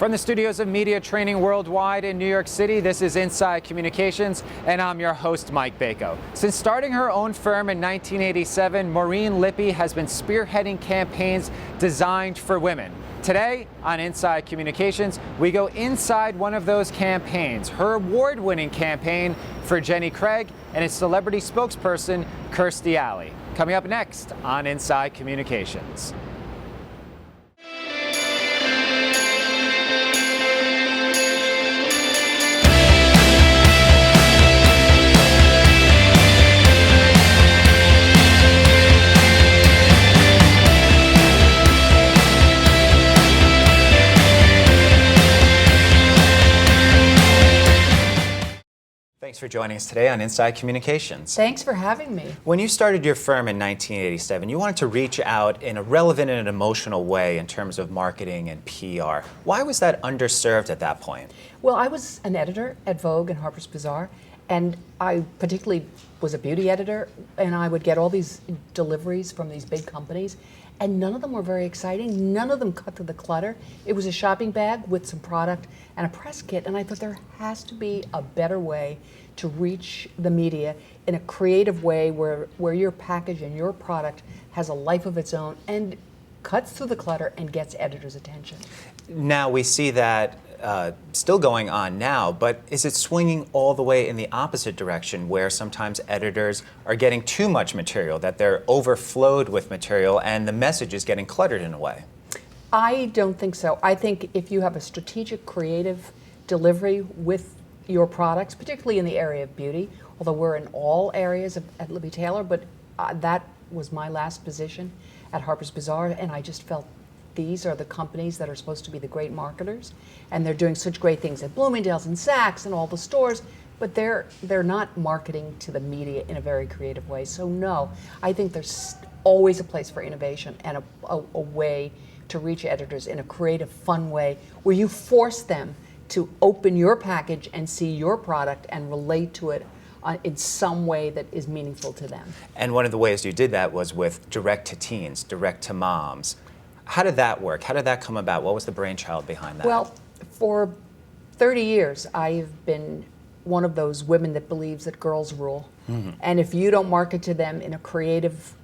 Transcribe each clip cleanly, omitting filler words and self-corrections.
From the studios of Media Training Worldwide in New York City, this is Inside Communications, and I'm your host, Mike Bako. Since starting her own firm in 1987, Maureen Lippe has been spearheading campaigns designed for women. Today on Inside Communications, we go inside one of those campaigns, her award-winning campaign for Jenny Craig and its celebrity spokesperson, Kirstie Alley. Coming up next on Inside Communications. Thanks for joining us today on Inside Communications. Thanks for having me. When you started your firm in 1987, you wanted to reach out in a relevant and emotional way in terms of marketing and PR. Why was that underserved at that point? Well, I was an editor at Vogue and Harper's Bazaar, and I particularly was a beauty editor, and I would get all these deliveries from these big companies, and none of them were very exciting. None of them cut through the clutter. It was a shopping bag with some product and a press kit, and I thought there has to be a better way to reach the media in a creative way where your package and your product has a life of its own and cuts through the clutter and gets editors' attention. Now we see that still going on now, but is it swinging all the way in the opposite direction where sometimes editors are getting too much material, that they're overflowed with material and the message is getting cluttered in a way? I don't think so. I think if you have a strategic creative delivery with your products, particularly in the area of beauty, although we're in all areas at Lippe Taylor, but that was my last position at Harper's Bazaar, and I just felt these are the companies that are supposed to be the great marketers, and they're doing such great things at Bloomingdale's and Saks and all the stores, but they're not marketing to the media in a very creative way. So no, I think there's always a place for innovation and a way to reach editors in a creative, fun way where you force them to open your package and see your product and relate to it in some way that is meaningful to them. And one of the ways you did that was with direct to teens, direct to moms. How did that work? How did that come about? What was the brainchild behind that? Well, for 30 years, I've been one of those women that believes that girls rule. Mm-hmm. And if you don't market to them in a creative,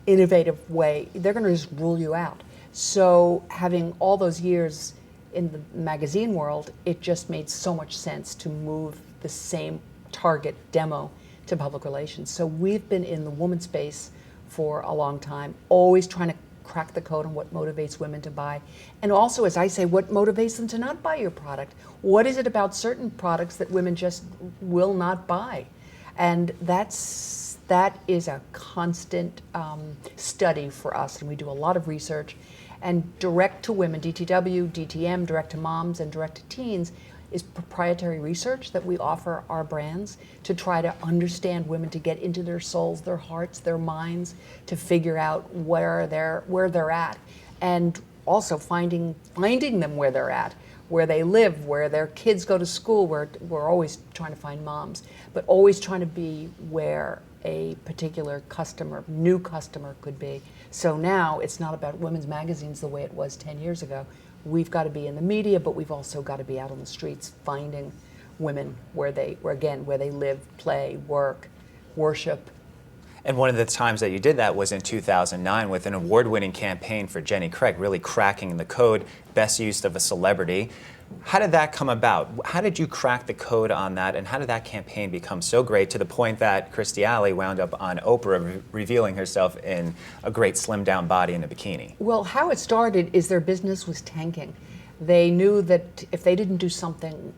innovative way, they're going to just rule you out. So having all those years in the magazine world, it just made so much sense to move the same target demo to public relations. So we've been in the woman space for a long time, always trying to crack the code on what motivates women to buy. And also, as I say, what motivates them to not buy your product? What is it about certain products that women just will not buy? And that is a constant study for us, and we do a lot of research. And direct to women, DTW, DTM, direct to moms, and direct to teens is proprietary research that we offer our brands to try to understand women, to get into their souls, their hearts, their minds, to figure out where they're at, and also finding them where they're at, where they live, where their kids go to school. We're always trying to find moms, but always trying to be where a particular customer, new customer could be. So now it's not about women's magazines the way it was 10 years ago. We've got to be in the media, but we've also got to be out on the streets finding women where they live, play, work, worship. And one of the times that you did that was in 2009 with an award-winning campaign for Jenny Craig, really cracking the code, best use of a celebrity. How did that come about? How did you crack the code on that, and how did that campaign become so great to the point that Kirstie Alley wound up on Oprah revealing herself in a great slimmed-down body in a bikini? Well, how it started is their business was tanking. They knew that if they didn't do something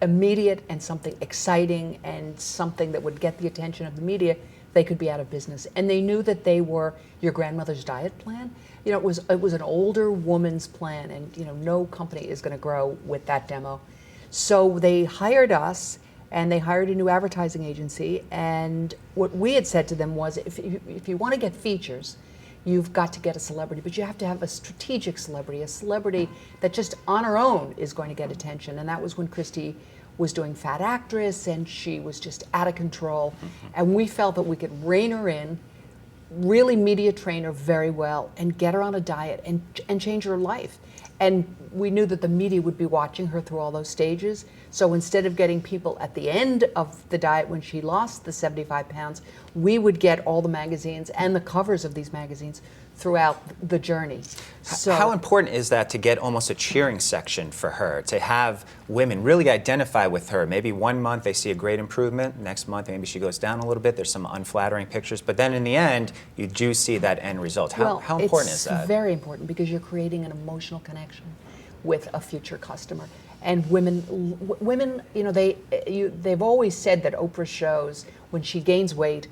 immediate and something exciting and something that would get the attention of the media, they could be out of business. And they knew that they were your grandmother's diet plan. You know, it was an older woman's plan, and you know, no company is going to grow with that demo. So they hired us, and they hired a new advertising agency. And what we had said to them was, if you want to get features, you've got to get a celebrity, but you have to have a strategic celebrity, a celebrity that just on her own is going to get attention. And that was when Kirstie was doing Fat Actress, and she was just out of control. Mm-hmm. And we felt that we could rein her in, really media train her very well, and get her on a diet and change her life. And we knew that the media would be watching her through all those stages. So instead of getting people at the end of the diet when she lost the 75 pounds, we would get all the magazines and the covers of these magazines throughout the journey. So how important is that to get almost a cheering section for her, to have women really identify with her? Maybe one month they see a great improvement, next month maybe she goes down a little bit, there's some unflattering pictures, but then in the end, you do see that end result. How important is that? It's very important because you're creating an emotional connection with a future customer. And women, you know, they've always said that Oprah's shows, when she gains weight,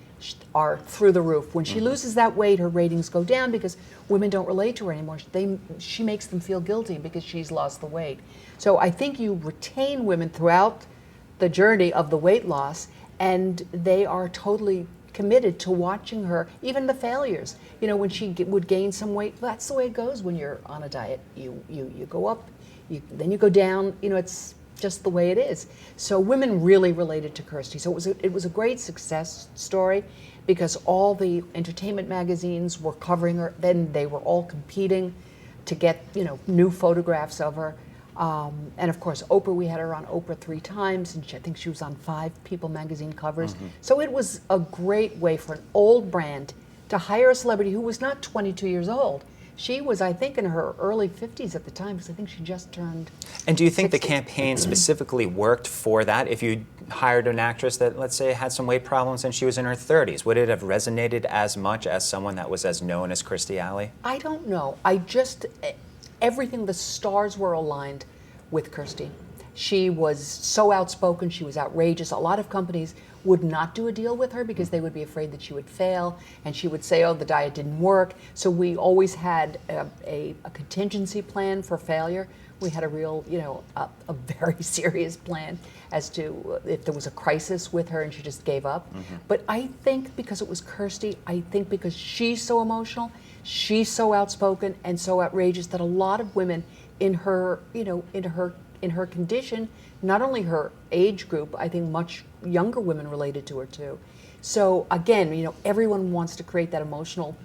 are through the roof. When she loses that weight, her ratings go down because women don't relate to her anymore. She makes them feel guilty because she's lost the weight. So I think you retain women throughout the journey of the weight loss, and they are totally committed to watching her, even the failures. You know, when she would gain some weight, that's the way it goes when you're on a diet. You go up, then you go down. You know, it's just the way it is. So women really related to Kirstie. So it was a great success story because all the entertainment magazines were covering her. Then they were all competing to get, you know, new photographs of her. And of course, Oprah, we had her on Oprah 3 times, and I think she was on 5 People magazine covers. So it was a great way for an old brand to hire a celebrity who was not 22 years old. She was, I think, in her early 50s at the time, because I think she just turned And do you think 60. the campaign specifically worked for that? If you hired an actress that, let's say, had some weight problems and she was in her 30s, would it have resonated as much as someone that was as known as Kirstie Alley? I don't know. Everything, the stars were aligned with Kirstie. She was so outspoken, she was outrageous. A lot of companies would not do a deal with her because they would be afraid that she would fail, and she would say, oh, the diet didn't work. So we always had a contingency plan for failure. We had a real, you know, a very serious plan as to if there was a crisis with her and she just gave up. But I think because it was Kirstie, I think because she's so emotional, she's so outspoken and so outrageous that a lot of women in her, you know, in her condition, not only her age group, I think much younger women related to her too. So again, you know, everyone wants to create that emotional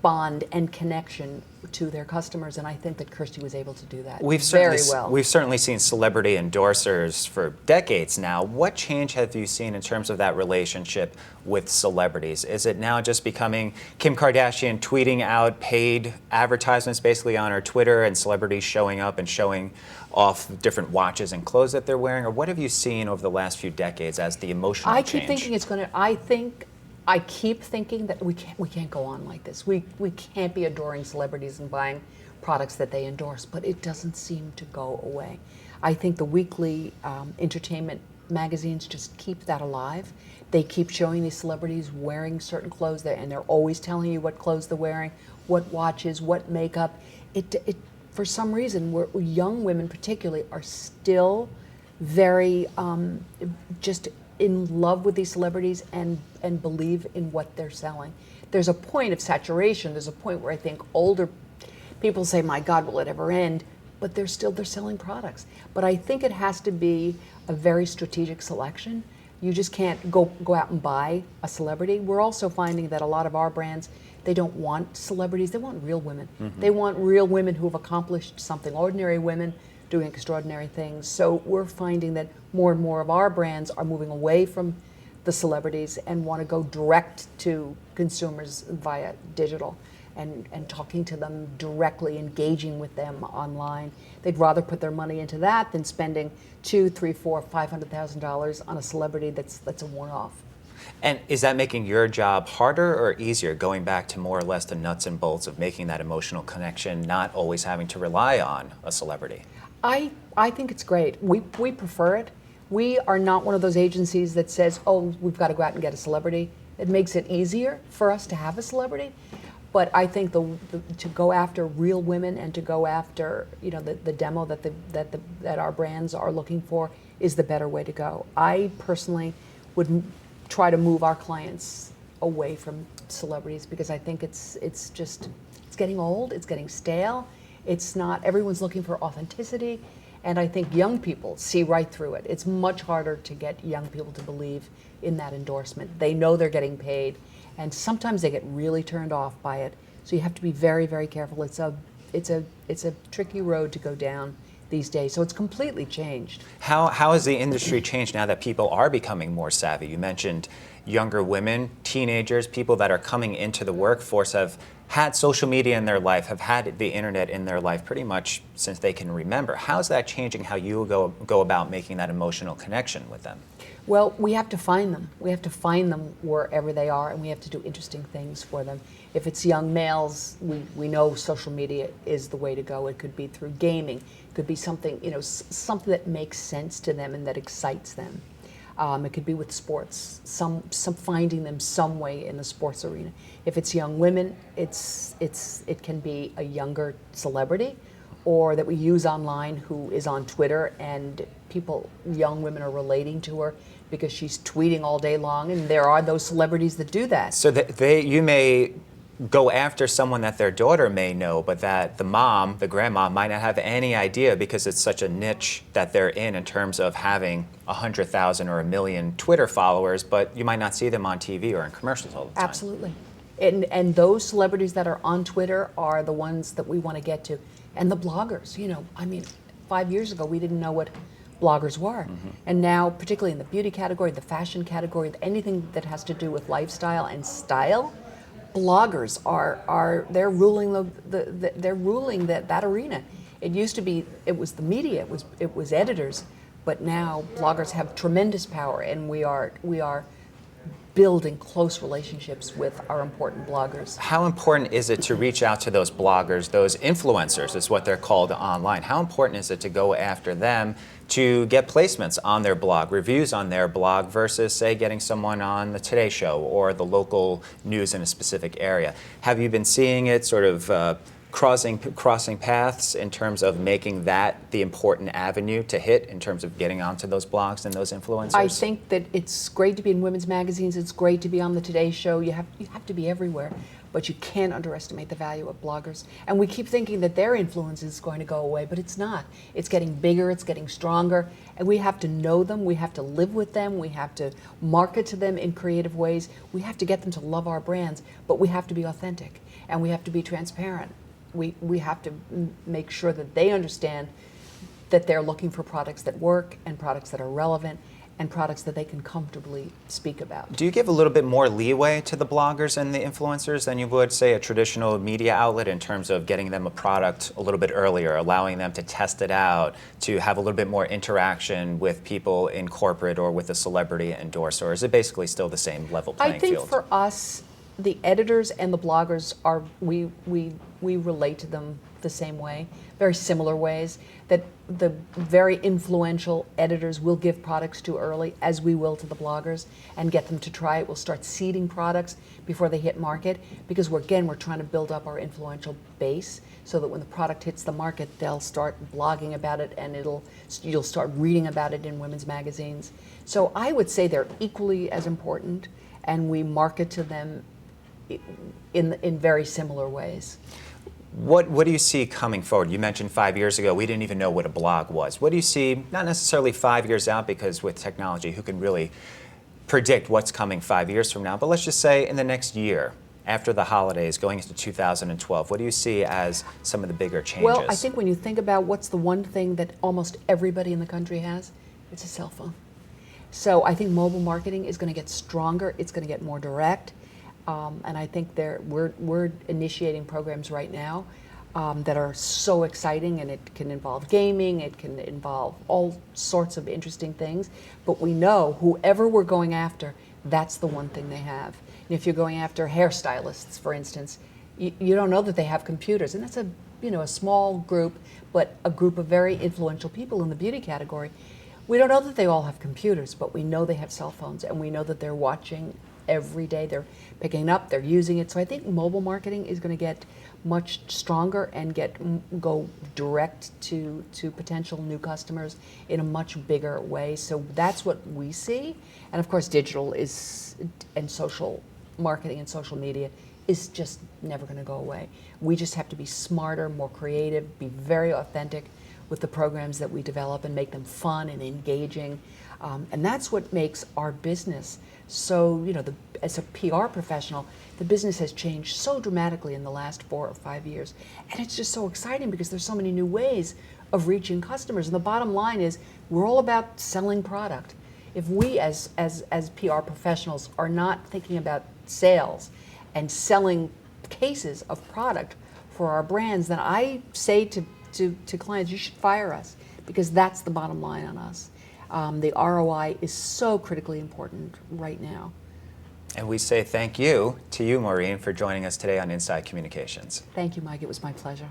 bond and connection to their customers, and I think that Kirstie was able to do that very well. We've certainly seen celebrity endorsers for decades now. What change have you seen in terms of that relationship with celebrities? Is it now just becoming Kim Kardashian tweeting out paid advertisements basically on her Twitter and celebrities showing up and showing off different watches and clothes that they're wearing? Or what have you seen over the last few decades as the emotional change? I keep thinking it's going to, I keep thinking that we can't go on like this. We can't be adoring celebrities and buying products that they endorse, but it doesn't seem to go away. I think the weekly entertainment magazines just keep that alive. They keep showing these celebrities wearing certain clothes there, and they're always telling you what clothes they're wearing, what watches, what makeup. For some reason, young women particularly are still very just in love with these celebrities and believe in what they're selling. There's a point of saturation. There's a point where I think older people say, my God, will it ever end? But they're selling products. But I think it has to be a very strategic selection. You just can't go out and buy a celebrity. We're also finding that a lot of our brands, they don't want celebrities, they want real women. They want real women who have accomplished something, ordinary women doing extraordinary things. So we're finding that more and more of our brands are moving away from the celebrities and want to go direct to consumers via digital and talking to them directly, engaging with them online. They'd rather put their money into that than spending $200,000, $300,000, $400,000, $500,000 on a celebrity that's a one-off. And is that making your job harder or easier, going back to more or less the nuts and bolts of making that emotional connection, not always having to rely on a celebrity? I think it's great. We prefer it. We are not one of those agencies that says, oh, we've got to go out and get a celebrity. It makes it easier for us to have a celebrity. But I think to go after real women and to go after, you know, the demo that our brands are looking for is the better way to go. I personally would try to move our clients away from celebrities because I think it's getting old, it's getting stale. It's not, everyone's looking for authenticity, and I think young people see right through it. It's much harder to get young people to believe in that endorsement. They know they're getting paid, and sometimes they get really turned off by it. So you have to be very, very careful. It's a it's a tricky road to go down these days. So it's completely changed. How has the industry changed now that people are becoming more savvy? You mentioned younger women, teenagers, people that are coming into the workforce have had social media in their life, have had the internet in their life pretty much since they can remember. How's that changing how you go about making that emotional connection with them? Well, we have to find them. We have to find them wherever they are, and we have to do interesting things for them. If it's young males, we know social media is the way to go. It could be through gaming. It could be something, something that makes sense to them and that excites them. It could be with sports, some finding them some way in the sports arena. If it's young women, it can be a younger celebrity, or that we use online who is on Twitter, and young women are relating to her because she's tweeting all day long, and there are those celebrities that do that. So that you may go after someone that their daughter may know, but that the grandma might not have any idea because it's such a niche that they're in terms of having 100,000 or 1 million Twitter followers, but you might not see them on TV or in commercials all the time. Absolutely. And those celebrities that are on Twitter are the ones that we want to get to. And the bloggers, 5 years ago we didn't know what bloggers were. Mm-hmm. And now, particularly in the beauty category, the fashion category, anything that has to do with lifestyle and style, bloggers they're ruling they're ruling that arena. It used to be it was the media, it was editors, but now bloggers have tremendous power, and we are building close relationships with our important bloggers. How important is it to reach out to those bloggers, those influencers is what they're called online? How important is it to go after them to get placements on their blog, reviews on their blog, versus, say, getting someone on the Today Show or the local news in a specific area? Have you been seeing it sort of crossing paths in terms of making that the important avenue to hit in terms of getting onto those blogs and those influencers? I think that it's great to be in women's magazines. It's great to be on the Today Show. You have to be everywhere, but you can't underestimate the value of bloggers. And we keep thinking that their influence is going to go away, but it's not. It's getting bigger, it's getting stronger, and we have to know them, we have to live with them, we have to market to them in creative ways. We have to get them to love our brands, but we have to be authentic, and we have to be transparent. We have to make sure that they understand that they're looking for products that work, and products that are relevant, and products that they can comfortably speak about. Do you give a little bit more leeway to the bloggers and the influencers than you would, say, a traditional media outlet in terms of getting them a product a little bit earlier, allowing them to test it out, to have a little bit more interaction with people in corporate or with a celebrity endorser, or is it basically still the same level playing field? I think for us, the editors and the bloggers we relate to them the same way, very similar ways, that the very influential editors will give products to early, as we will to the bloggers, and get them to try it. We'll start seeding products before they hit market, because we're trying to build up our influential base so that when the product hits the market, they'll start blogging about it, and you'll start reading about it in women's magazines. So I would say they're equally as important, and we market to them in very similar ways. What do you see coming forward? You mentioned 5 years ago, we didn't even know what a blog was. What do you see, not necessarily 5 years out, because with technology, who can really predict what's coming 5 years from now, but let's just say in the next year, after the holidays, going into 2012, what do you see as some of the bigger changes? Well, I think when you think about what's the one thing that almost everybody in the country has, it's a cell phone. So I think mobile marketing is going to get stronger, it's going to get more direct. And I think we're initiating programs right now that are so exciting, and it can involve gaming, it can involve all sorts of interesting things. But we know whoever we're going after, that's the one thing they have. And if you're going after hairstylists, for instance, you don't know that they have computers, and that's a small group, but a group of very influential people in the beauty category. We don't know that they all have computers, but we know they have cell phones, and we know that they're watching every day. They're picking it up, they're using it. So I think mobile marketing is going to get much stronger and go direct to potential new customers in a much bigger way. So that's what we see. And of course, digital and social marketing and social media is just never going to go away. We just have to be smarter, more creative, be very authentic with the programs that we develop, and make them fun and engaging. And that's what makes our business so, as a PR professional, the business has changed so dramatically in the last 4 or 5 years. And it's just so exciting because there's so many new ways of reaching customers. And the bottom line is we're all about selling product. If we as PR professionals are not thinking about sales and selling cases of product for our brands, then I say to clients, you should fire us, because that's the bottom line on us. The ROI is so critically important right now. And we say thank you to you, Maureen, for joining us today on Inside Communications. Thank you, Mike. It was my pleasure.